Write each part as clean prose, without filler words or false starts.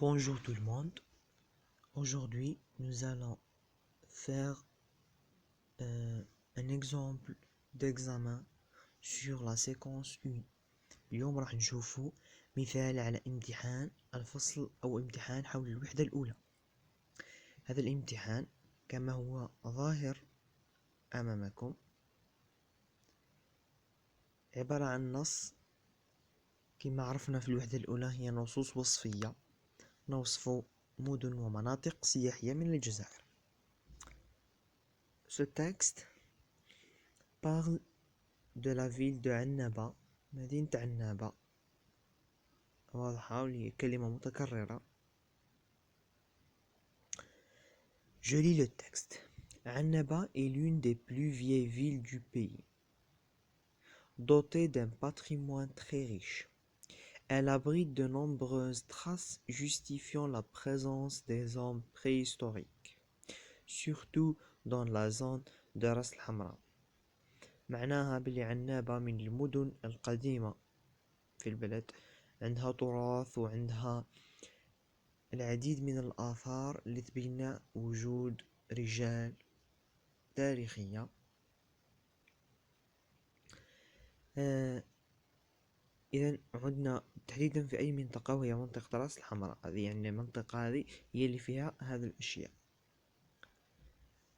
Bonjour tout le monde. Aujourd'hui, nous allons faire un exemple d'examen sur la séquence 1. اليوم راح نشوفوا مثال على امتحان الفصل أو امتحان حول الوحدة الأولى. هذا الامتحان كما هو ظاهر أمامكم عبارة عن نص. كما عرفنا في الوحدة الأولى هي نصوص وصفية نوصف مدن ومناطق سياحية من الجزائر. Ce texte parle de la ville de Annaba, مدينة عنابة واضحة واللي كلمة متكررة. Je lis le texte. Annaba est l'une des plus vieilles villes du pays, dotée d'un patrimoine très riche. Elle abrite de nombreuses traces justifiant la présence des hommes préhistoriques, surtout dans la zone de راس الحمراء. معناها بلي عنابة من المدن القديمة في البلد، عندها تراث وعندها العديد من الآثار اللي تبين وجود رجال تاريخية. إذا عدنا تحديدا في أي منطقة، وهي منطقة راس الحمراء. هذه يعني المنطقة هذه هي اللي فيها هذه الأشياء.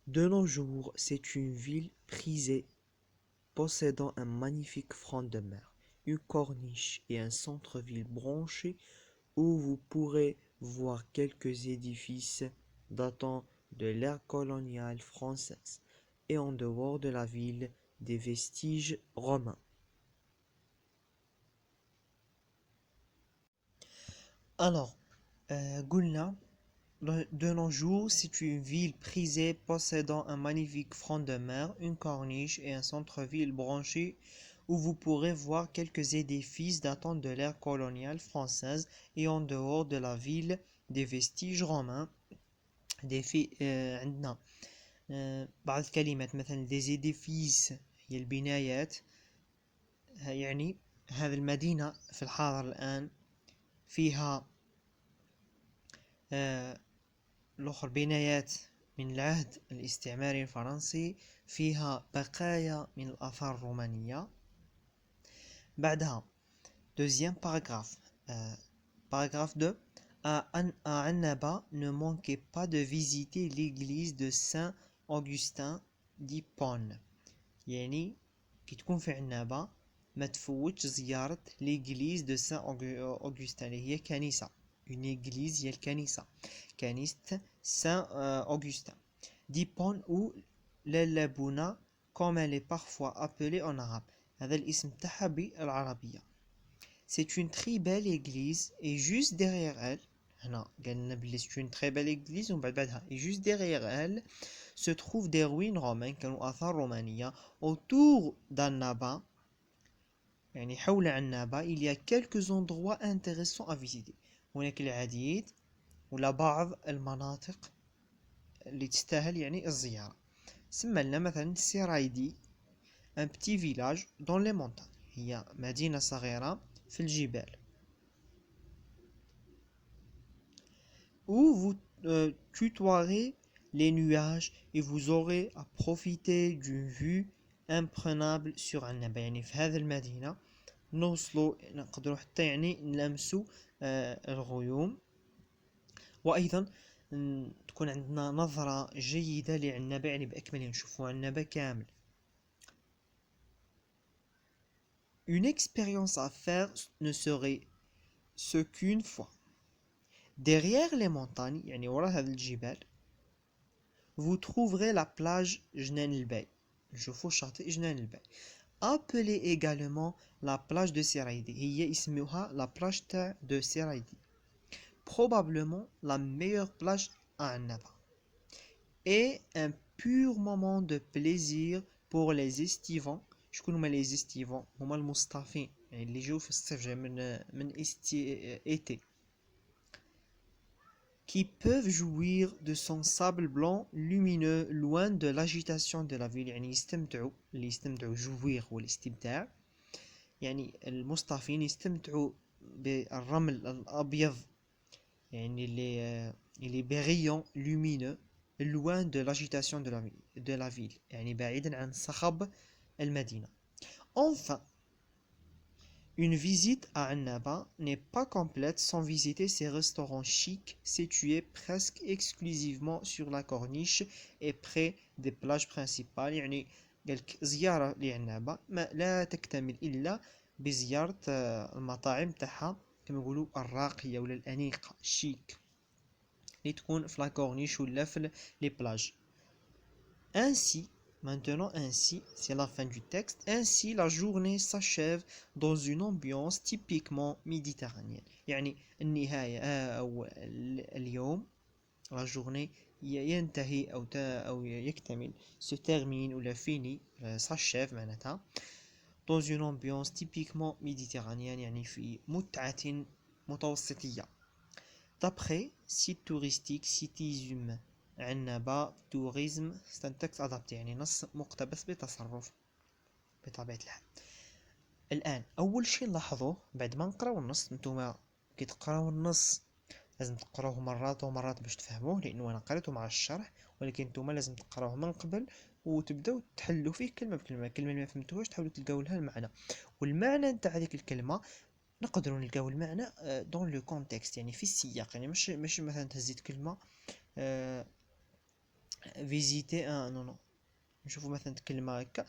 De nos jours, c'est une ville prisée possédant un magnifique front de mer, une corniche et un centre-ville branché où vous pourrez voir quelques édifices datant de l'ère coloniale française et en dehors de la ville des vestiges romains. Alors, قلنا de nos jours, c'est une ville prisée possédant un magnifique front de mer, une corniche et un centre-ville branché où vous pourrez voir quelques édifices datant de l'ère coloniale française et en dehors de la ville des vestiges romains. عندنا بعض الكلمات مثلا des édifices هي البنايات، يعني هذه المدينة في الحاضر الآن فيها الأخر بنايات من العهد الاستعماري الفرنسي، فيها بقايا من الآثار الرومانية. بعدها deuxième paragraphe, paragraphe 2. À Annaba, ne manquez pas de visiter l'église de Saint-Augustin d'Hippone. يعني كي تكون في عنابة ما تفوتش زيارة l'église de Saint-Augustin اللي هي كنيسة. Une église هي الكنيسة، كنيسة Saint-Augustin d'Hippone ou l'Elabuna comme elle est parfois appelée en arabe. هذا الاسم تاعها بالعربية. C'est une très belle église et juste derrière elle، هنا قالنا بلي c'est une très belle église ومن بعدها et juste derrière elle se trouvent des ruines romaines كانوا آثار رومانية. Autour d'Annaba يعني حول عنابة il y a quelques endroits intéressants à visiter. هناك العديد ولا بعض المناطق اللي تستاهل يعني الزيارة. سمى لنا مثلا سيرايدي un petit village dans les montagnes، هي مدينة صغيرة في الجبال. Où vous tutoierez les nuages et vous aurez à profiter d'une vue imprenable sur عنابة. يعني في هذه المدينة نوصلوا نقدروا حتى يعني نلمسوا الغيوم، وأيضا تكون عندنا نظرة جيدة لعنابة، يعني بأكمله نشوفوا عنابة كامل. Une expérience à faire ne serait ce qu'une fois. Derrière les montagnes يعني وراء هذه الجبال vous trouverez la plage جنان الباي. نشوفوا شاطئ جنان الباي appelée également la plage de Siraidi. هي اسمها la plage de Siraidi. Probablement la meilleure plage à Annaba. Et un pur moment de plaisir pour les estivants. شكون هما les estivants؟ هما المصطافين يعني اللي يجوا في الصيف جاي من été. Qui peuvent jouir de son sable blanc lumineux loin de l'agitation de la ville. يعني يستمتعوا، اللي يستمتعوا jouir هو الاستمتاع، يعني المصطافين يستمتعوا بالرمل الأبيض يعني il est brillant, lumineux, loin de l'agitation de la ville. يعني بعيدا عن صخب المدينة. Enfin, une visite à Annaba n'est pas complète sans visiter ces restaurants chics situés presque exclusivement sur la corniche et près des plages principales. يعني قالك زيارة لعنابة ما لا تكتمل إلا بزيارة المطاعم تاعها كما يقولوا الراقية ولا الأنيقة شيك اللي تكون في لا كورنيش ولا في لي بلاج. Ainsi, maintenant ainsi, c'est la fin du texte. Ainsi, la journée s'achève dans une ambiance typiquement méditerranéenne. يعني النهاية أو اليوم la journée ينتهي أو يكتمل se termine ولا fini s'achève معناتها dans une ambiance typiquement méditerranéenne يعني في متعة متوسطية. D'après site touristique Citisme عنابة tourisme c'est un texte adapté يعني نص مقتبس بتصرف بطبيعة الحال. الآن أول شيء نلاحظوه بعد ما نقراو النص، نتوما كي تقراو النص لازم تقراوه مرات ومرات باش تفهموه، لأنه أنا قريته مع الشرح، ولكن نتوما لازم تقراوه من قبل وتبداو تحلوا فيه كلمة بكلمة. الكلمة اللي ما فهمتوهاش تحاولوا تلقاو لها المعنى، والمعنى نتاع هذيك الكلمة نقدروا نلقاو المعنى دون لو كونتكست يعني في السياق. يعني مش مثلا تهزيت كلمة فيزيتي نو نو نشوفوا مثلا كلمة هكا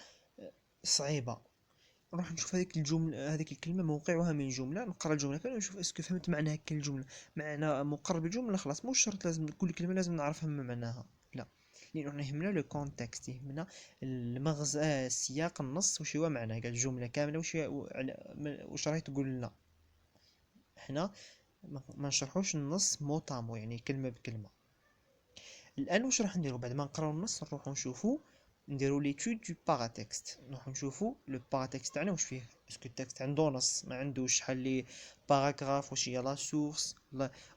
صعيبة، نروح نشوف هذيك الجملة هذيك الكلمة موقعها من جملة، نقرا الجملة كاملة ونشوف اسكو فهمت معنى هكا الجملة، معنى مقرب الجملة خلاص. مش شرط لازم كل كلمة لازم نعرفها من معناها، لا، لأنه يهمنا لو كونتكست، يهمنا المغزى سياق النص وش هو معناه. قال الجملة كاملة وش راهي تقول لنا. احنا ما نشرحوش النص مو طامو يعني كلمة بكلمة. الآن واش راح نديرو بعد ما نقراو النص؟ نروحو نشوفو نديرو ليتود دو باغاتكست، نروحو نشوفو لو باغاتكست تاعنا واش فيه، اسكو التكست عندو نص ما عندوش، شحال لي باراغراف، واش هي لا سورس،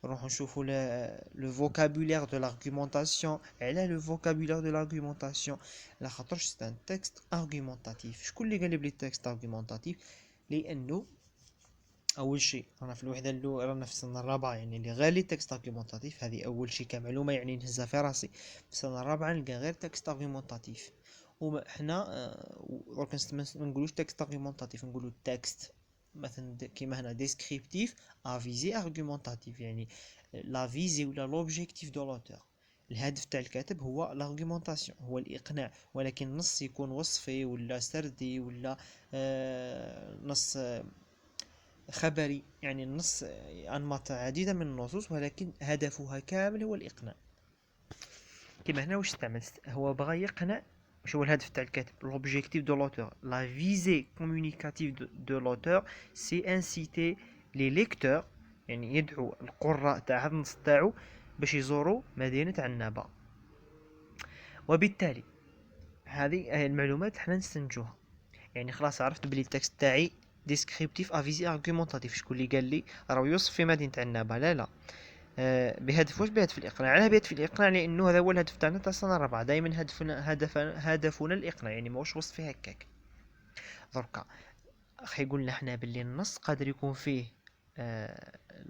نروحو نشوفو لو فوكابولير دو لارغومونطاسيون. علاه لو فوكابولير دو لارغومونطاسيون؟ على خاطرش سي ان تكست ارغومونطاتيف. شكون اللي قال بلي التكست ارغومونطاتيف؟ لانه اول شيء رانا في الوحده رانا في السنه الرابعه، يعني اللي غير لي تكست ارغيومونطاتيف، هذه اول شيء كمعلومه يعني نهزها في راسي. في السنه الرابعه نلقى غير تكست ارغيومونطاتيف، وما حنا درك ما نقولوش تكست ارغيومونطاتيف، نقولوا تكست مثلا كيما هنا ديسكريبتيف افيزي ارغيومونطاتيف، يعني لا فيزي ولا لوبجيكتيف دو لوتور. الهدف تاع الكاتب هو لارغيومونطاسيون، هو الاقناع، ولكن النص يكون وصفي ولا سردي ولا نص خبري، يعني النص أنماط عديدة من النصوص ولكن هدفها كامل هو الإقناع. كما هنا واش استعمل، هو بغى يقنع. واش هو الهدف تاع الكاتب؟ l'objectif de l'auteur la visée communicative de l'auteur c'est inciter les lecteurs، يعني يدعو القراء تاع هذا النص تاعو باش يزوروا مدينة عنابة. وبالتالي هذه المعلومات حنا نستنتجوها، يعني خلاص عرفت بلي التكست تاعي ديسكريبتيف افيزي ارغيومونطاتيف. شكون اللي قال لي راه يوصف في مدينه عنابه؟ لا بهدف، واش بهدف الاقناع؟ علاه بهدف الاقناع؟ لانه هذا هو الهدف تاعنا تاع السنه الرابعه، دائما هدفنا الاقناع، يعني ماهوش وصفي هكاك. دركا راح يقول لنا حنا باللي النص قادر يكون فيه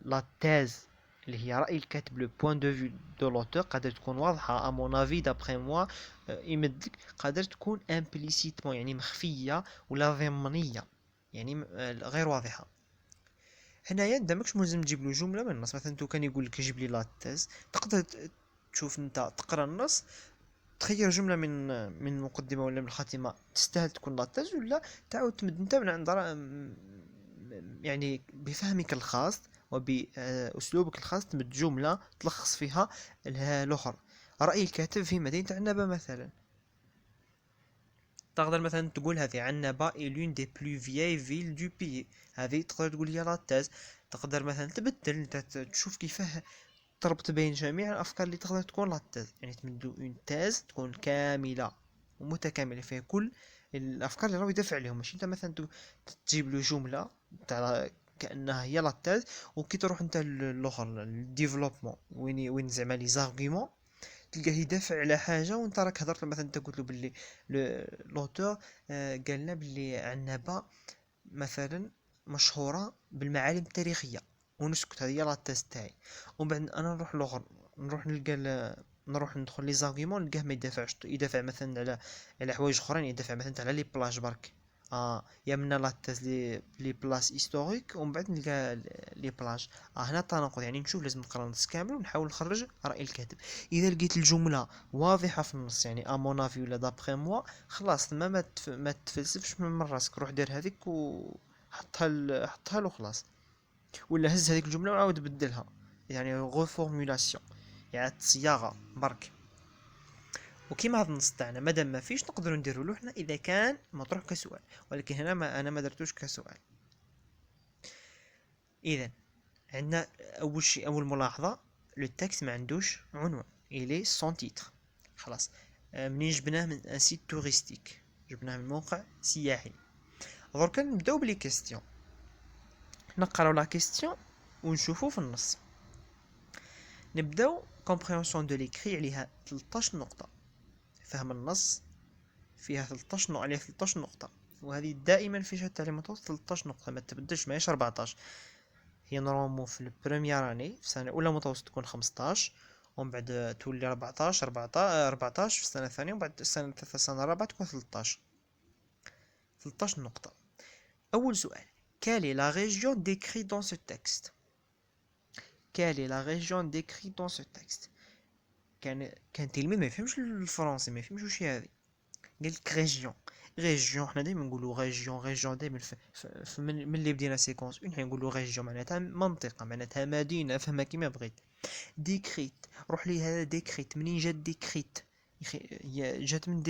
لا تيز اللي هي راي الكاتب، لو بوين دو فيو دو لوتور، قادر تكون واضحه امون افي دابخي موا، يمدك قادر تكون امبليسيتمون يعني مخفيه ولا ضمنيه، يعني غير واضحه. هنايا انت ماكش ملزم تجيب له جمله من النص. مثلا تو كان يقول لك جيب لي لا تيز، تقدر تشوف انت تقرا النص تخير جمله من المقدمه ولا من الخاتمه تستاهل تكون لا تيز، ولا تعاود تمد انت من عند يعني بفهمك الخاص وبأسلوبك الخاص تمد جملة تلخص فيها الأخرى. رأي الكاتب في مدينة عنابة مثلا، تقدر مثلا تقول هذه عنابة est l'une des plus vieilles villes du pays، هذه تقدر تقول هي لا تاز. تقدر مثلا تبدل انت تشوف كيفاه تربط بين جميع الأفكار اللي تقدر تكون لا تاز، يعني تمدو اون تاز تكون كاملة ومتكاملة فيها كل الأفكار اللي راهو يدافع عليهم. ماشي انت مثلا تجيب له جملة تاع كانها هي لا تيز، وكي تروح انت للاخر الديفلوبمون وين زعما لي زارغيومون تلقاه يدافع على حاجه، وانت راك هضرت مثلا انت قلت له باللي لوتور قالنا باللي عنابه مثلا مشهوره بالمعالم التاريخيه، ونسكت. هذه هي لا تيست تاعي. ومن بعد انا نروح لوخر، نروح نلقى نروح ندخل لي زارغيومون نلقاه ما يدافعش، يدافع مثلا على حوايج اخرين، يدافع مثلا على لي بلاج برك. يا منا لا تيست لي بلاص هيستوريك، ومن بعد نلقى لي بلاج. هنا التناقض، يعني نشوف لازم نقرا النص كامل ونحاول نخرج رأي الكاتب. اذا لقيت الجمله واضحه في النص، يعني امونافي ولا دابخي موا، خلاص تما ما تفلسفش من راسك، روح دير هذيك حطها له خلاص. ولا هز هذيك الجمله وعاود بدلها، يعني غوفورمولاسيون، يعني صياغه برك. وكيما هذا النص تاعنا مادام ما فيش نقدروا نديروا له حنا اذا كان مطروح كسؤال، ولكن هنا انا ما درتوش كسؤال. اذا عندنا اول شيء، اول ملاحظه، لو تكست ما عندوش عنوان، الي سون تيتر. خلاص. منين جبناه؟ من ان سيت توريستيك، جبناه من موقع سياحي. درك نبداو بلي كيستيون، نقراو لا كيستيون ونشوفو في النص. نبداو كومبريهنسيون دو ليكري، عليها 13 نقطة. فهم النص فيها 13 نقطة، عليها 13 نقطة، وهذه دائما في شهادة التعليم 13 نقطة، ما تبدلش، ماهيش 14. هي نورمالمون في البروميير اني في السنة الأولى متوسط تكون 15، ومن بعد تولي 14 في السنة الثانية، ومن بعد السنة الثالثة السنة الرابعة تكون 13. 13 نقطة. أول سؤال: quelle est la région décrite dans ce texte؟ quelle est la région décrite dans ce texte؟ كان تلميذ ما يفهمش الفرنسي، ما يفهمش وش هذه. قالك ريجيون حنا دايما نقولوا ريجيون دايما من اللي بدينا سيكونس اون نقولوا ريجيون معناتها منطقه، معناتها مدينه، فهمها كيما بغيت. ديكريت، روح لي هذا ديكريت، منين جات ديكريت؟ هي جات من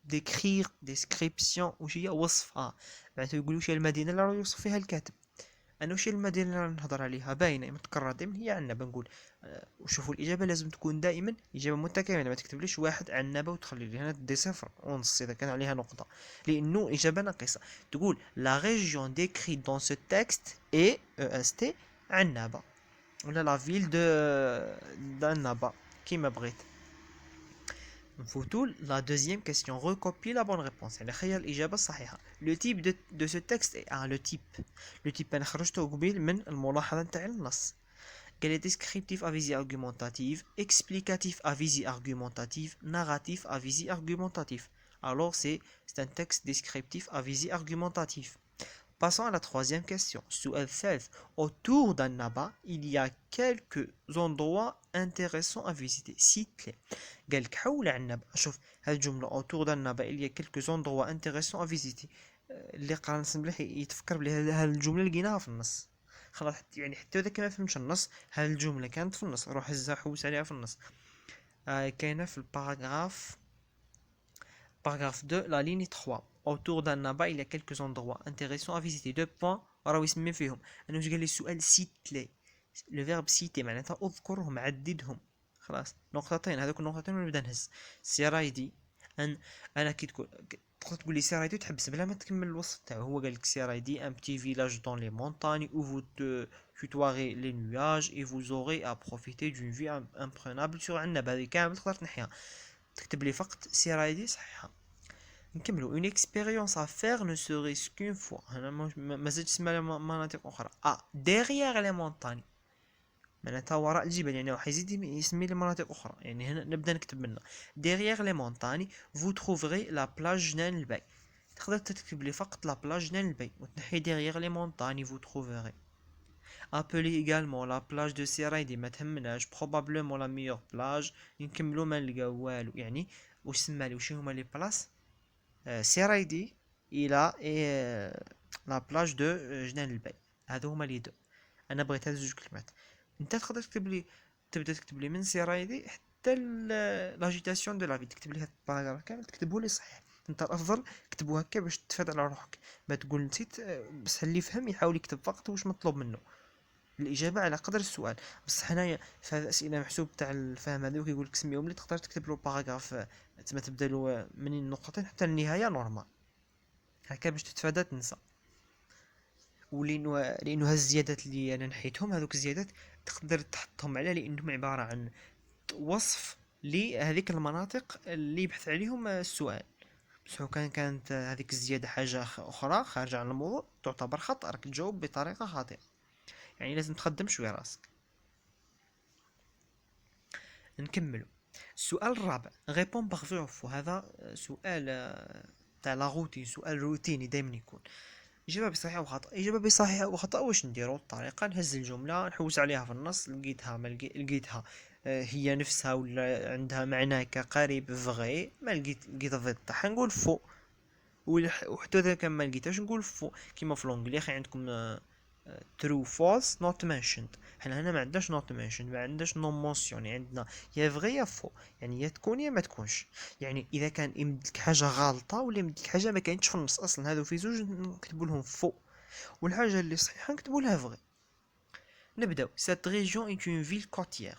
ديكرير، ديسكريبسيون، وش هي؟ وصف. معناتها يقولوا وش هي المدينه اللي راه يوصف فيها الكاتب. انا وش المدينه اللي نهضر عليها؟ باينه متكرره دائما، هي عنابه. بنقول وشوفوا الاجابه لازم تكون دائما اجابه متكامله، ما تكتبليش واحد عنابه وتخلي لي هنا دي 0.5 اذا كان عليها نقطه، لانه اجابه ناقصه. تقول لا ريجيون ديكريت دون سو تكست اي اس تي عنابه، ولا لا فيل دو عنابه، كيما بغيت. نفوتو لا دوزيام كيسيون، recopie la bonne réponse، يعني خير الإجابة الصحيحة. لو تيب دو سو تكست لو تيب، لو تيب أنا خرجته قبيل من الملاحظة نتاع النص. قال descriptif à visée argumentative, explicatif à visée argumentative, narratif à visée argumentative. Alors c'est un texte descriptif à visée argumentative. Passons à la troisième question. سؤال الثالث: autour d'Annaba, il y a quelques endroits intéressants à visiter. Cite-les. قال لك حول عنابة. شوف هذه الجملة autour d'Annaba, il y a quelques endroits intéressants à visiter. اللي قرا النص مليح يتفكر بلي هذه الجملة لقيناها في النص. خلاص، يعني حتى إذا كان ما فهمش النص، هذه الجملة كانت في النص، روح هزها حوس عليها في النص. كاينة في الباراغراف Paragraphe 2, la ligne 3. Autour d'Annaba, il y a quelques endroits intéressants à visiter. Deux points راهو يسمي فيهم. انا واش قال لي السؤال؟ سيت لي. لو فيرب سيتي معناتها اذكرهم، عددهم. خلاص، نقطتين، هذوك النقطتين ونبدا نهز. سيرايدي، انا كي تقول تقول لي سيرايدي وتحبس بلا ما تكمل الوصف تاعو. هو قال لك سيرايدي ان بتي فيلاج دون لي مونتاني où vous tutoierez les nuages et vous aurez à profiter d'une vue imprenable sur عنابة. هذه كامل تقدر تنحيها، تكتب لي فقط سيرايدي صحيحة. نكملوا. une expérience à faire ne serait-ce qu'une fois. هنا ما زدتش تسمى مناطق أخرى. derrière les montagnes معناتها وراء الجبال، يعني راح يزيد يسمي لي مناطق أخرى. يعني هنا نبدأ نكتب منها derrière les montagnes vous trouverez la plage جنان الباي. تقدر تكتب لي فقط la plage جنان الباي وتنحي derrière les montagnes vous trouverez. appelez également la plage de Seraidi، ما تهمناش probablement la meilleure plage. نكملوا ما نلقاو والو، يعني واش سمى لي وش هما لي بلاص. سيرايدي الى لا بلاج دو جنان الباي، هادو هما لي دو. انا بغيت هاد زوج كلمات. انت تقدر تكتب لي، تبدا تكتب لي من سيرايدي حتى لاجيتاسيون دو لا في، تكتب لي هاد الباراغراف كامل تكتبه لي صحيح. انت الافضل كتبه هكا باش تفاد على روحك، ما تقول نسيت. بصح اللي يفهم يحاول يكتب فقط واش مطلوب منه، الاجابه على قدر السؤال. بصح حنايا في هذه الاسئله محسوب تاع الفهم هذوك يقول لك سميهم لي، تقدر تكتب له باراغراف تما تبدا له من النقطتين حتى النهايه نورمال، هكا باش تتفادى تنسى. لانه هاد الزيادات اللي انا نحيتهم، هذوك الزيادات تقدر تحطهم على لانهم عباره عن وصف لهذيك المناطق اللي يبحث عليهم السؤال. بس كانت هذيك الزياده حاجه اخرى خارجه عن الموضوع تعتبر خطا، راك تجاوب بطريقه خاطئه. يعني لازم تخدم شويه راسك. نكملو. السؤال الرابع غيبون باغ في او فو. هذا سؤال تاع لا روتين، سؤال روتيني دائما يكون. إجابة بصحيح أو خطأ. إجابة بصحيح أو خطأ. واش نديرو؟ الطريقة نهز الجملة نحوس عليها في النص، لقيتها ما لقيتها هي نفسها ولا عندها معنى كقريب فغي، ما لقيت الضد تاعها نقول فو. وحتى إذا كان ما لقيتهاش نقول فو. كيما في لونجلي خي عندكم true false not mentioned. حنا هنا ما عندناش not mentioned، ما عندناش non mention، يعني عندنا يا فغي يا فو، يعني يا تكون يا ما تكونش. يعني اذا كان يمدك حاجه غلطه ولا يمدك حاجه ما كاينش في النص اصلا، هذو في زوج نكتبوا لهم فو، والحاجه اللي صحيحه نكتبوا لها فغي. نبداو. cette région est une ville côtière.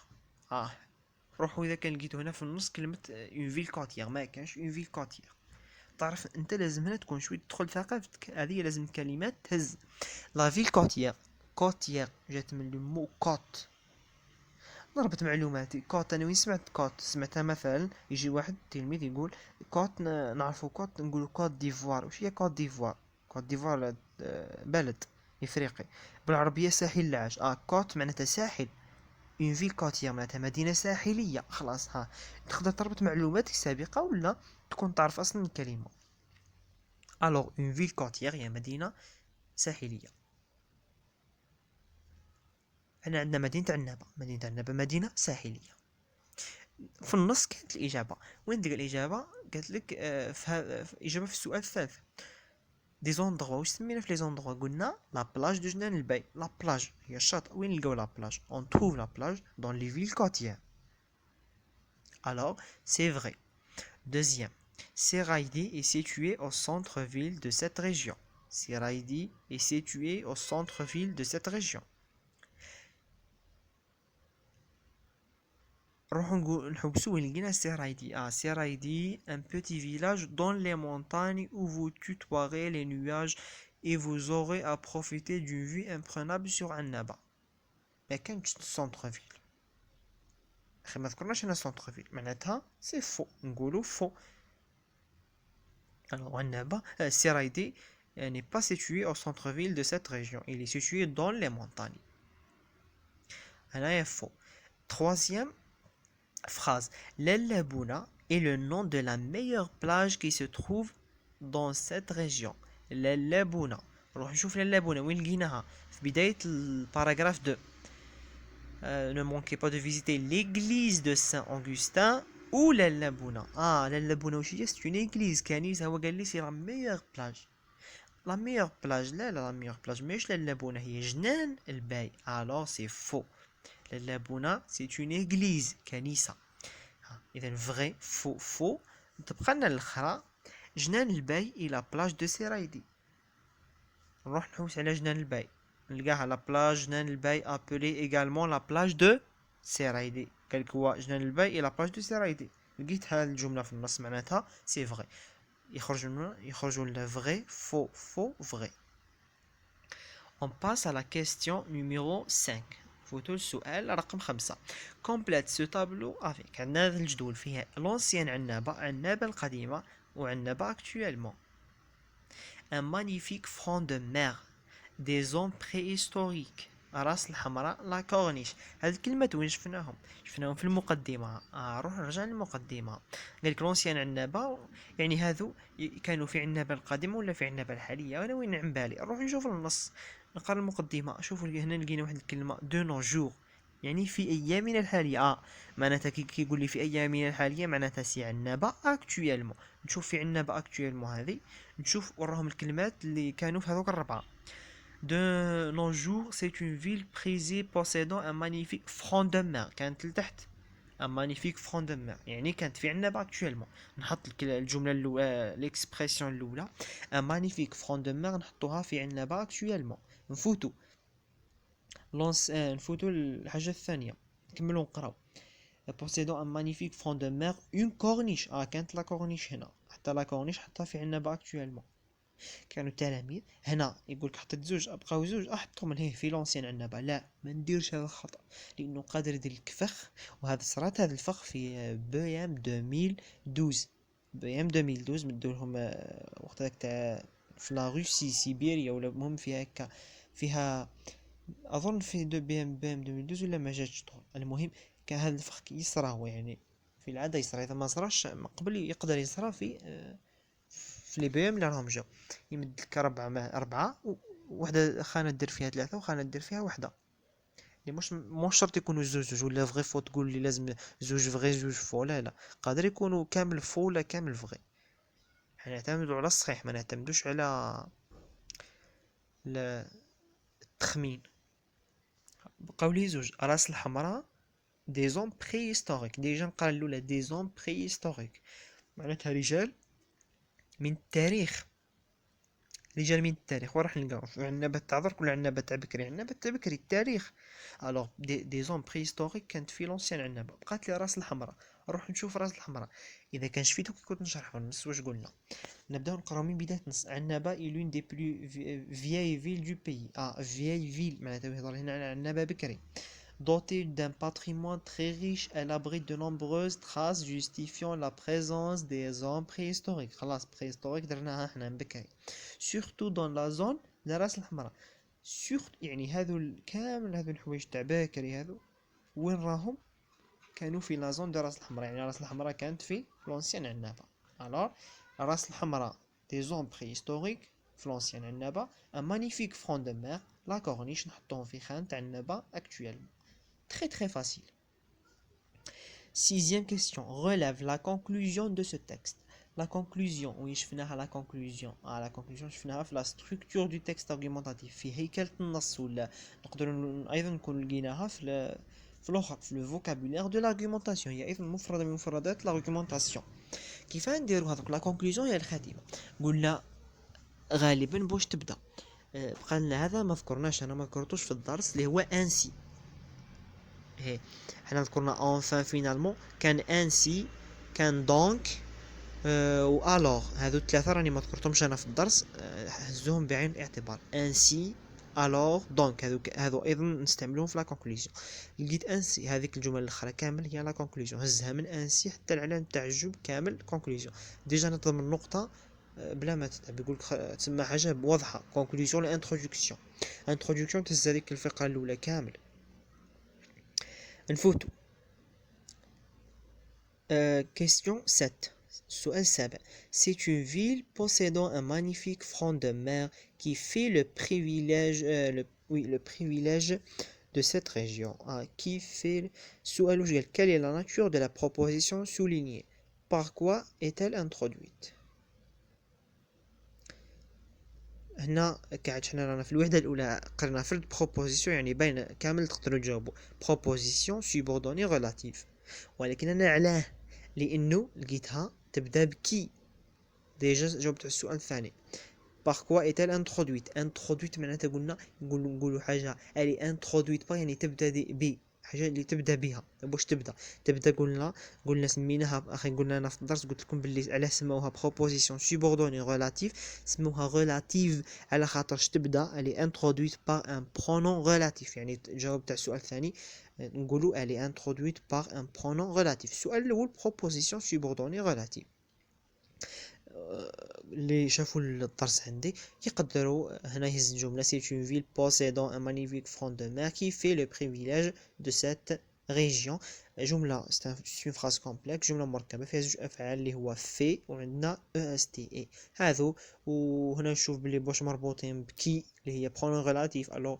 روحوا اذا كان لقيتو هنا في النص كلمه une ville côtière، ما كانش une ville côtière. تعرف انت لازم هنا تكون شويه تدخل ثقافتك، هذه لازم كلمات تهز. لا فيل كوتيير. كوتيير جات من لو مو كوت. ضربت معلوماتي. كوت انا وين سمعت كوت؟ سمعتها مثلا يجي واحد تلميذ يقول كوت، نعرفو كوت نقولو كوت ديفوار. وش هي كوت ديفوار؟ كوت ديفوار بلد افريقي بالعربيه ساحل العاج. كوت معناتها ساحل. اون فيل كوتيير معناتها مدينه ساحليه. خلاص تقدر تربط معلوماتك السابقه ولا تكون تعرف اصلا الكلمه. الوغ اون فيل كوتيير هي مدينه ساحليه. هنا عندنا مدينة عنابة. مدينة عنابة مدينة ساحلية. في النص كانت الإجابة. وين ديك الإجابة؟ قالت لك في إجابة في السؤال الثالث. دي زوندغوا. واش سمينا في لي زوندغوا؟ قلنا لا بلاج دو جنان الباي. لا بلاج هي الشاطئ. وين نلقاو لا بلاج؟ اون تروف لا بلاج دون لي فيل كوتيير. Alors, c'est vrai. Deuxième, Seraïdi est situé au centre-ville de cette région. Seraïdi est situé au centre-ville de cette région. نروحو نحوسو وين لقينا سيرايدي. سيرايدي un petit village dans les montagnes où vous tutoierez les nuages et vous aurez à profiter d'une vue imprenable sur Annaba. ما كانتش سونتر فيل. اخي ما ذكرناش هنا سونتر فيل، معناتها سي فو، نقولو فو. alors Annaba Seraïdi n'est pas situé au centre-ville de cette région, il est situé dans les montagnes. هنايا فو. Troisième phrase. L'Ellabuna est le nom de la meilleure plage qui se trouve dans cette région. l'Ellabuna. نروح نشوف l'Ellabuna وين لقيناها في بداية الباراغراف 2. Ne manquez pas de visiter l'église de Saint-Augustin ou l'Ellabuna. l'Ellabuna وش هي؟ c'est une église كنيسة. هو قال لي سي la meilleure plage. la meilleure plage لا la meilleure plage مش l'Ellabuna، هي جنان الباي. alors c'est faux. l'Ellabuna c'est une église كنيسة. إذا vrai faux faux. تبقى لنا الأخرى جنان الباي إلى بلاج دو سيرايدي. نروح نحوس على جنان الباي نلقاها لا بلاج جنان الباي ابولي ايغالمون لا بلاج دو سيرايدي. قالك هو جنان الباي إلى بلاج دو سيرايدي. لقيت هاد الجملة في النص معناتها سي فغي. يخرجوا لنا فغي فو فو فغي. On passe à la question numéro 5. فوتو السؤال رقم 5. Complète ce tableau avec. عندنا هذا الجدول فيها l'ancienne عنابة القديمة وعنابة actuellement. Un magnifique front de mer. Des hommes préhistoriques. راس الحمراء لا كورنيش. هذه الكلمات وين شفناهم في المقدمة. روح نرجع للمقدمة. قالك لونسيان عنابة يعني هذو كانوا في عنابة القديمة ولا في عنابة الحالية. وانا وين عن بالي نروح نشوف النص نقرا المقدمة. شوفوا هنا لقينا واحد الكلمة دو نو جور، يعني في ايامنا الحالية. معناتها كي يقول لي في ايامنا الحالية معناتها سي عنابة اكطويلمون. نشوف في عنابة اكطويلمون هذه نشوف وراهم الكلمات اللي كانوا في هذوك الربعة. De nos jours, c'est une ville prisée possédant un magnifique front de mer. كانت لتحت un magnifique front de mer، يعني كانت في عنابة actuellement. نحط الجملة الأولى l'expression الأولى un magnifique front de mer نحطوها في عنابة actuellement. نفوتو الحاجة الثانية نكملو نقراو. possédant un magnifique front de mer une corniche. كانت لا كورنيش هنا، حتى لا كورنيش حطها في عنابة actuellement. كانوا التلاميذ هنا يقولك حطيت زوج ابقاو زوج احطهم من هيه في لونسيان عنابة. لا ما نديرش هذا الخطا لانه قادر يدير لك فخ. وهذا صرات هذا الفخ في بيام 2012. بيام 2012 مدولهم وقت هذاك تاع في لا روسي سيبيريا ولا المهم فيها هكا فيها اظن في دو بي ام 2012 ولا ما جاتش طول. المهم كان هذا الفخ يصرى هو يعني في العاده يصرى، اذا ما صراش من قبل يقدر يصرى في لي بي ام اللي راهم جاو يمد لك ربعه وحده خانه دير فيها ثلاثه وخانه دير فيها وحده، اللي مش شرط يكونوا زوج ولا فغي فو تقول لي لازم زوج فغي زوج فو، لا لا، قادر يكونوا كامل فو ولا كامل فغي. حنا نعتمدوا على الصحيح، ما نعتمدوش على التخمين. بقاو لي زوج راس الحمراء دي زون بريستوريك، ديجا نقرا الاولى دي زون بريستوريك معناتها رجال من التاريخ، رجال من التاريخ. وراح نلقاو عنابة تاع درك ولا عنابة تاع بكري، عنابة تاع بكري التاريخ. الوغ دي زون بريستوريك كانت في لونسيان عنابة. بقات لي راس الحمراء، نروح نشوف راس الحمراء. اذا كان شفيتو كي كنت نشرح نص واش قلنا. نبداو نقراو من بداية نص. عنابة اي لون دي بلو فياي فيل دو بيي. فياي فيل معناتها يهضر هنا على عنابة بكري. Dotée d'un patrimoine très riche, elle abrite de nombreuses traces justifiant la présence des hommes préhistoriques. خلاص préhistorique درناها احنا من بكري. Surtout dans la zone de راس الحمراء. يعني هذو كامل هذو الحوايج تاع بكري هذو وين راهم؟ كانوا في لا زون دو راس الحمراء، يعني راس الحمراء كانت في لونسيان عنابة. الوغ راس الحمراء دي زون بريستوريك في لونسيان عنابة. ان مانيفيك فرون دو مير لا كورنيش نحطوهم في خانة عنابة اكتويلمون. Très très facile. Sixième question. Relève la conclusion de ce texte. La conclusion, oui, je finis à la conclusion. La conclusion, je finis à la structure du texte argumentatif. في هيكلة النص ولا نقدر أيضا نكون لقيناها في الآخر في le vocabulaire de l'argumentation. هي أيضا مفردة من مفردات l'argumentation. كيف نديرو هذوك؟ لا conclusion هي الخاتمة. قلنا غالبا باش تبدا. بقى لنا هذا ما ذكرناش، أنا ما ذكرتوش في الدرس اللي هو انسي. حنا ذكرنا enfin finalement كان انسي كان دونك و الوغ. هادو الثلاثه راني ما ذكرتهمش انا في الدرس، هزوهم بعين الاعتبار. انسي الوغ دونك هادو ايضا نستعملوهم في لا كونكلوزيون. لقيت انسي هذيك الجمل الاخرى كامل هي لا كونكلوزيون، هزها من انسي حتى العلامه تعجب كامل كونكلوزيون. ديجا نضرب النقطه بلا ما تتعب، يقول لك تسمى حاجه واضحه كونكلوزيون لا انتروداكسيون. انتروداكسيون تهز هذيك الفقره الاولى كامل. نفوتو question 7. السؤال السابع. C'est une ville possédant un magnifique front de mer qui fait le privilège le privilège de cette région. Qui fait السؤال واش قال؟ Quelle est la nature de la proposition soulignée? Par quoi est-elle introduite? هنا قاعد حنا رانا في الوحده الاولى قرنا فرد بروبوزيسيون، يعني باين كامل تقدروا تجاوبوا بروبوزيسيون سوبوردوني ريلاتيف. ولكن انا علاه لانه لقيتها تبدا بكي. ديجا جاوبت على السؤال الثاني. باركوا ايتال انترودويت معناتها قلنا نقولوا حاجه الي انترودويت با يعني تبدا ب حاجه اللي تبدا بها. باش تبدا قلنا سميناها اخي، قلنا انا في الدرس قلت لكم باللي علاه سموها بروبوزيسيون سوبوردوني ريلاتيف. سموها ريلاتيف على خاطرش تبدا الي انترودويت بار ان برونون ريلاتيف. يعني جاوبت على السؤال الثاني نقولوا الي انترودويت بار ان برونون ريلاتيف. السؤال الاول بروبوزيسيون سوبوردوني ريلاتيف. اللي شافوا الدرس عندي يقدروا هنا يهز الجمله سي une ville possédant un magnifique front de mer qui fait le privilège de cette région. جمله سي une phrase complexe، جمله مركبه فيها زوج افعال اللي هو في وعندنا est هذو. وهنا نشوف بلي باش مربوطين بكي اللي هي برونون ريلاتيف. الو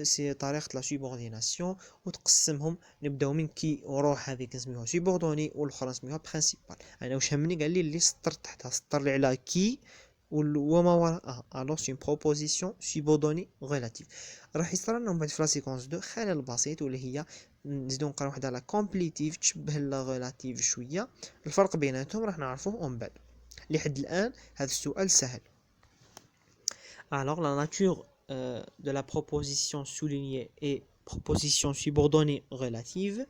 سي طريقه لا سوبورديناسيون وتقسمهم. نبداو من كي وروح هذيك نسميوها سوبوردوني والاخرى نسميوها برينسيبال. انا واش همني قال لي اللي سطر تحتها سطر لي على كي وما وراءها. الو سي بروبوزيسيون سوبوردوني ريلاتيف. راح يصرى لنا من بعد في لا سيكونس 2 خلل بسيط واللي هي نزيدو نقراو وحده على كومبليتيف تشبه لا ريلاتيف شويه. الفرق بيناتهم راح نعرفوه من بعد. لحد الان هذا السؤال سهل. Alors la nature de la proposition soulignée est proposition subordonnée relative.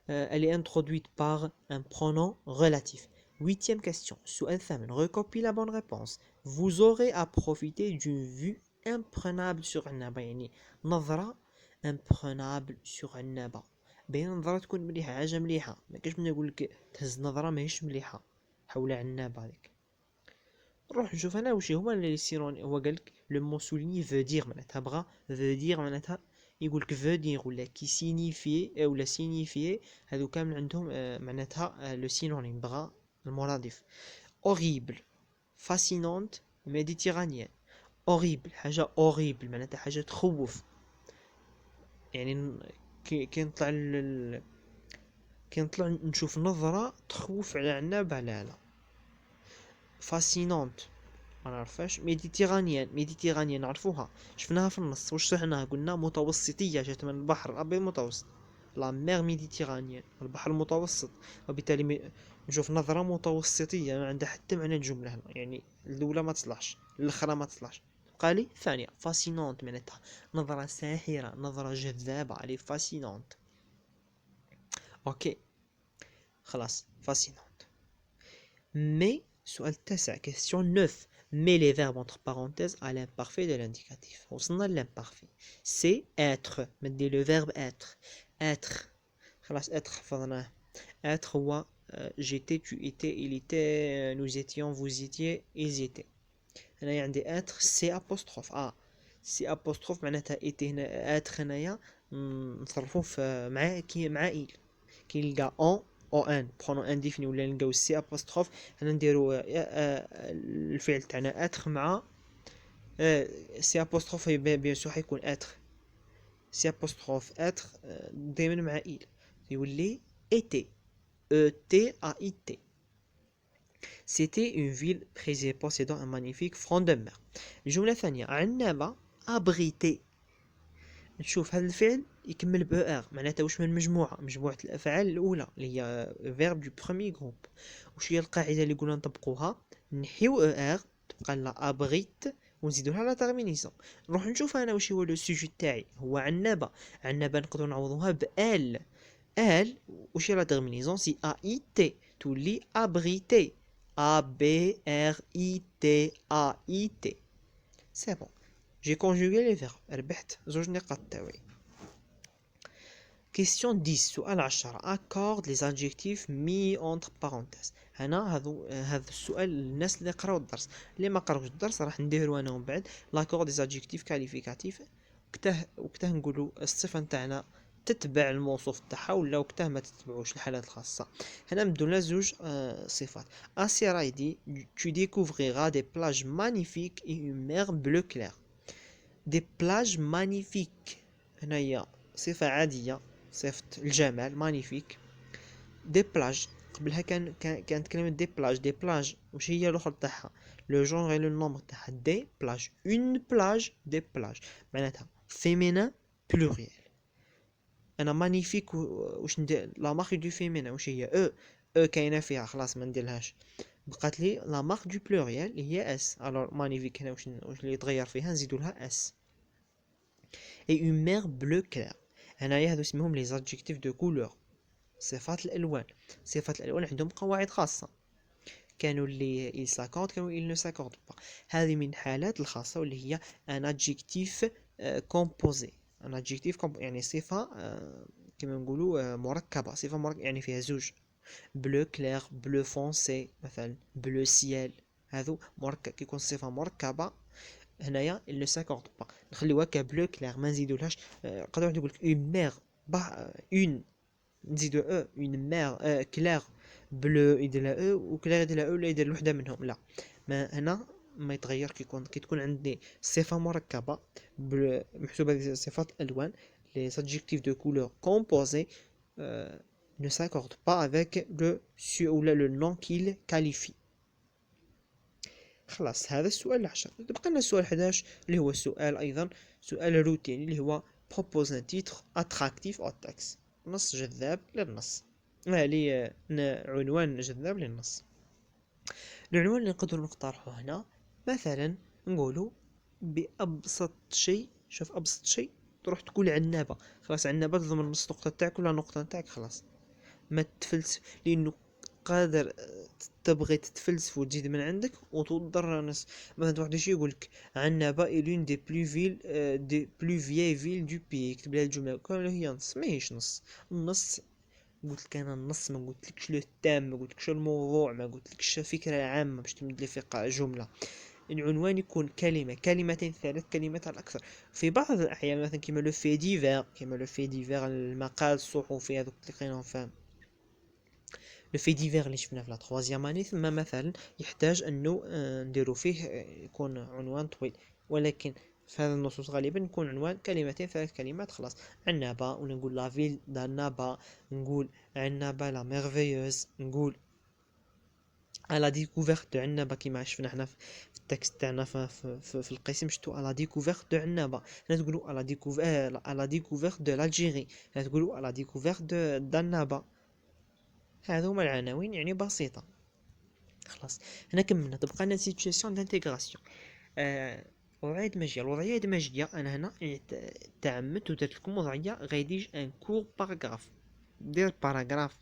Elle est introduite par un pronom relatif. Huitième question. سؤال ثامن. Recopie la bonne réponse. Vous aurez à profiter d'une vue imprenable sur عنابة. يعني نظرة imprenable sur عنابة. بين نظرة تكون مليحة، حاجة مليحة. ما كاش من يقول لك تهز نظرة ماهيش مليحة حول عنابة هذيك. نروح نشوف انا وش هما اللي يصيرون. هو قالك لو مو سوليني veut dire معناتها بغا veut dire معناتها يقولك veut dire ولا كي سينيفي ولا سينيفي، هذو كامل عندهم معناتها لو سينونيم بغا المرادف. horrible fascinante méditerranéenne. horrible حاجة horrible معناتها حاجة تخوف، يعني كي نطلع كي نطلع نشوف نظرة تخوف على عناب على هذا. فاسينونت ما نعرفهاش. ميديتيرانيان نعرفوها، شفناها في النص، واش شرحناها؟ قلنا متوسطية، جات من البحر الأبيض المتوسط، لا مير ميديتيرانيان، البحر المتوسط، وبالتالي نشوف نظرة متوسطية ما عندها حتى معنى الجملة هنا، يعني الأولى ما تصلحش، الأخرى ما تصلحش. بقى لي الثانية فاسينونت معناتها نظرة ساحرة، نظرة جذابة، علي فاسينونت. اوكي خلاص فاسينونت. مي سؤال التاسع question 9 met les verbes entre parenthèses à l'imparfait de l'indicatif. وصلنا للimparfait c'est être، مدي le verbe être خلاص être حفظناه. être هو j'étais tu étais il était nous étions vous étiez ils étaient. هنايا عندي être c'est apostrophe c'est apostrophe معناتها était هنا être هنايا نصرفوه في مع il كي نلقى en او ان برونون انديفيني ولا نلقاو سي ابوستروف، هنا نديرو الفعل تاعنا اتر مع سي ابوستروف، بيان سور حيكون اتر سي ابوستروف اتر دائما مع إل يولي ايتي او تي ا اي تي. C'était une ville près possédant un magnifique front de mer. الجملة الثانية عنابة abrité. نشوف هذا الفعل يكمل ب ار، معناتها واش من مجموعة الافعال الاولى اللي هي فيرب دو بروميي جروب. واش هي القاعده اللي قلنا نطبقوها؟ نحيو ار تبقى لنا ابريت ونزيدو لها لا تيرمينيسيون. نروح نشوف انا واش هو لو سوجي تاعي، هو عنابه. عنابه نقدروا نعوضوها بال. ال واش هي لا تيرمينيسيون؟ سي ا اي تي تولي ابريتي، ا بي ار اي تي ا اي تي. سي بون j'ai conjugué les verbes. ربحت زوج نقاط تاوعي. question 10 سؤال 10 accorde les adjectifs mis entre parenthèses. هنا هذا السؤال للناس اللي قراو الدرس، اللي ما قراوش الدرس راح نديرو انا ومن بعد l'accord des adjectifs qualificatifs. وقتها نقولوا الصفه نتاعنا تتبع الموصوف تاعها ولا وقتها ما تتبعوش الحالات الخاصه. هنا نبدو لنا زوج صفات. اسيرايدي tu découvriras des plages magnifiques et une mer bleu clair. دي بلاج مانيفيك هنايا صفة عادية، صفة الجمال مانيفيك. دي بلاج قبلها كانت كلمة دي بلاج وش هي الأخرى تاعها؟ لو جونغ لو نومبر تاعها دي بلاج. اون بلاج دي بلاج معناتها فيمينان بلوريال. أنا مانيفيك واش ندير؟ لا مارك دو فيمينان واش هي؟ او كاينة فيها خلاص ما نديرلهاش، بقات لي لا مارك دو بلوريال اللي هي اس. الوغ مانيفيك هنا واش اللي يتغير فيها؟ نزيدو لها اس. et une mer bleu clair. هنايا هذو اسمهم لي زادجيكتيف دو كولور، صفات الالوان. صفات الالوان عندهم قواعد خاصه، كانوا اللي il s'accorde كانوا il ne s'accorde pas. هذه من الحالات الخاصه واللي هي ان ادجيكتيف كومبوزي. ان ادجيكتيف يعني صفه كما نقولوا مركبه، صفه مركبه يعني فيها زوج. بلو كلير، بلو فونسي مثلا، بلو سيال، هذو مركب كيكون صفه مركبه. هنايا il ne s'accorde pas، نخليوها كبلو كلير ما نزيدولهاش. قادر واحد يقولك اون مير اون نزيدو او اون مير كلير بلو يدير لها او وكلير يدير لها او ولا يدير الوحده منهم، لا ما هنا ما يتغير. كي تكون عندي صفه مركبه محسوبه هذه صفات الالوان les adjectifs de couleur composés ne s'accordent pas avec le nom qu'ils qualifient. خلاص هذا السؤال 10. بقى لنا السؤال 11 اللي هو السؤال ايضا سؤال روتيني اللي هو propose un titre attractif au texte. نص جذاب للنص، لي عنوان جذاب للنص. العنوان اللي نقدر نقترحه هنا مثلا نقولوا بأبسط شيء. شوف أبسط شيء تروح تقول عنابة، خلاص عنابة تضمن نص نقطة تاعك ولا نقطة تاعك، خلاص ما تفلس، لأنه قادر تبغي تتفلسف وتزيد من عندك وتضر ناس. مثلا واحد يجي يقولك عنابة إلون دي بلو فيل دي بلو فيي فيل دو بي، يكتب لها الجملة كاملة هي نص، ماهيش نص. النص قلت لك انا النص، ما قلتلكش لو تام، ما قلتلكش الموضوع، ما قلتلكش فكرة عامة باش تمد لي في جملة. العنوان يكون كلمة، كلمتين، ثلاث كلمات على الأكثر. في بعض الأحيان مثلا كيما لو في ديفير، المقال الصحفي هذوك اللي لقيناهم فاهم، لو في ديفير اللي شفنا في لا تخوازيام اني، ثم مثلا يحتاج انه نديرو فيه يكون عنوان طويل، ولكن في هذا النصوص غالبا يكون عنوان كلمتين ثلاث كلمات خلاص. عنابة، ولا نقول لا فيل دانابا، نقول عنابة لا ميرفيوز، نقول على ديكوفيرت دو عنابة كيما شفنا حنا في التكست تاعنا في القسم، شتو على ديكوفيرت دو عنابة. لا تقولوا على ديكوفيرت دو لالجيري، لا تقولوا على ديكوفيرت دو دانابا. هذو هما العناوين يعني بسيطة خلاص. هنا كملنا، تبقى لنا سيتواسيون دانتيغراسيون. وضعية دمجية. الوضعية الدمجية أنا هنا تعمدت ودرت لكم وضعية غيديج ان كور باراغراف، دير باراغراف،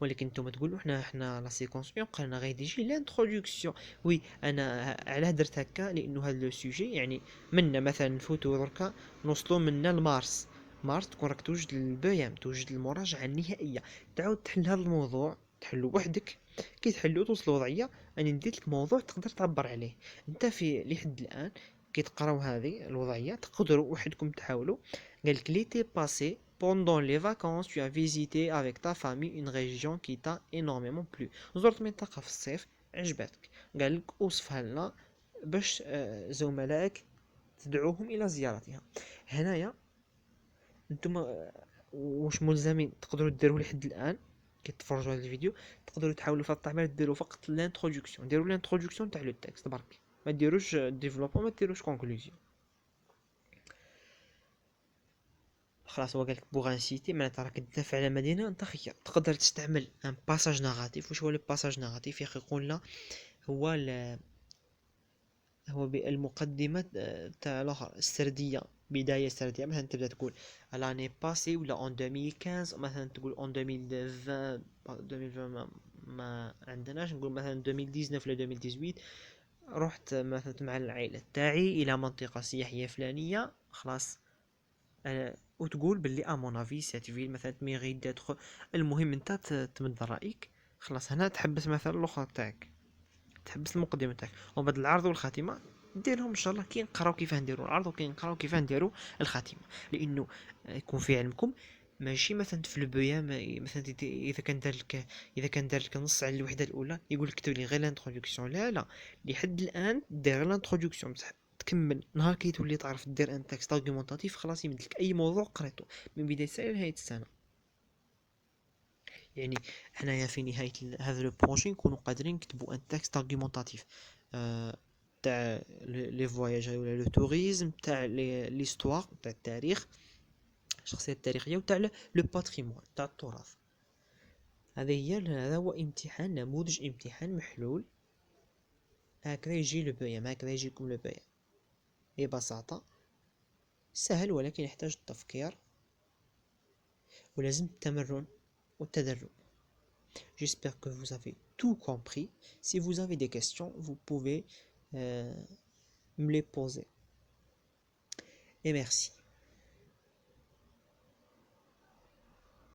ولكن نتوما تقولوا حنا لا سيكونس اون قالنا غيديجي لانتروداكسيون. وي انا علاه درت هكا لانه هذا لو سوجي يعني منا مثلا نفوتو دركا نوصلوا منا لمارس. مارس تكون راك توجد البيام، توجد المراجعة النهائية، تعاود تحل هذا الموضوع، تحلو وحدك. كي تحلو توصل لوضعية اني ندير لك موضوع تقدر تعبر عليه انت في لحد الان. كي تقراو هذه الوضعية تقدروا وحدكم تحاولوا. قالك ليتي باسي pendant les vacances tu as visité avec ta famille une région qui t'a énormément plu. زرت منطقة في الصيف عجبتك، قالك اوصفها لنا باش زملائك تدعوهم الى زيارتها. هنايا نتوما واش ملزمين تقدروا ديروا لحد الان كي تفرجوا هذا الفيديو، تقدروا تحاولوا في التعبير ديروا فقط لانتروداكسيون، ديروا لانتروداكسيون تاع لو تكست برك، ما ديروش ديفلوبمون، ما ديروش كونكلوزيون. خلاص هو قالك بوغ انسيتي معناتها راك تدافع على مدينه انت خير، تقدر تستعمل ان باساج ناراتيف. واش هو لو باساج ناراتيف يا اخي؟ قلنا هو هو المقدمه تاع الاخر السرديه، بدايه سرديه. مثلا تبدا تقول لاني باسي ولا اون 2015، مثلا تقول اون 2020. 2020 ما عندناش، نقول مثلا 2019 ولا 2018 رحت مثلا مع العائله تاعي الى منطقه سياحيه فلانيه خلاص. وتقول باللي امون افي سيت فيل مثلا تميغي داتخ. المهم انت تمد رايك خلاص. هنا تحبس مثلا الاخر تاعك، تحبس المقدمه تاعك، ومن بعد العرض والخاتمه ديرهم ان شاء الله كي نقراو كيفاه نديروا العرض وكي نقراو كيفاه نديروا الخاتمه. لانه يكون في علمكم ماشي مثلا في البيا مثلا اذا كان دار لك نص على الوحده الاولى يقول لك كتب لي غير الانتروداكسيون. لا لا، لحد الان دير غير الانتروداكسيون بصح تكمل نهار كي تولي تعرف دير ان تكست ارغيومونطاتيف خلاص يمدلك اي موضوع قريته من بدايه السنه لنهايه السنه. يعني حنايا في نهايه هذا لو بروجي نكونوا قادرين نكتبوا ان تكست ارغيومونطاتيف تاع لي فواياج ولا لو توريزم، تاع ليستوار تاع التاريخ، الشخصيات التاريخيه، وتاع لو باتريمون تاع التراث. هذا هو امتحان، نموذج امتحان محلول. هكذا يجي لو بيام، هكذا يجيكم لو بيام ببساطه سهل، ولكن يحتاج التفكير ولازم التمرن والتدرب. J'espère que vous avez tout compris. Si vous avez des questions, vous pouvez me les poser. Et merci.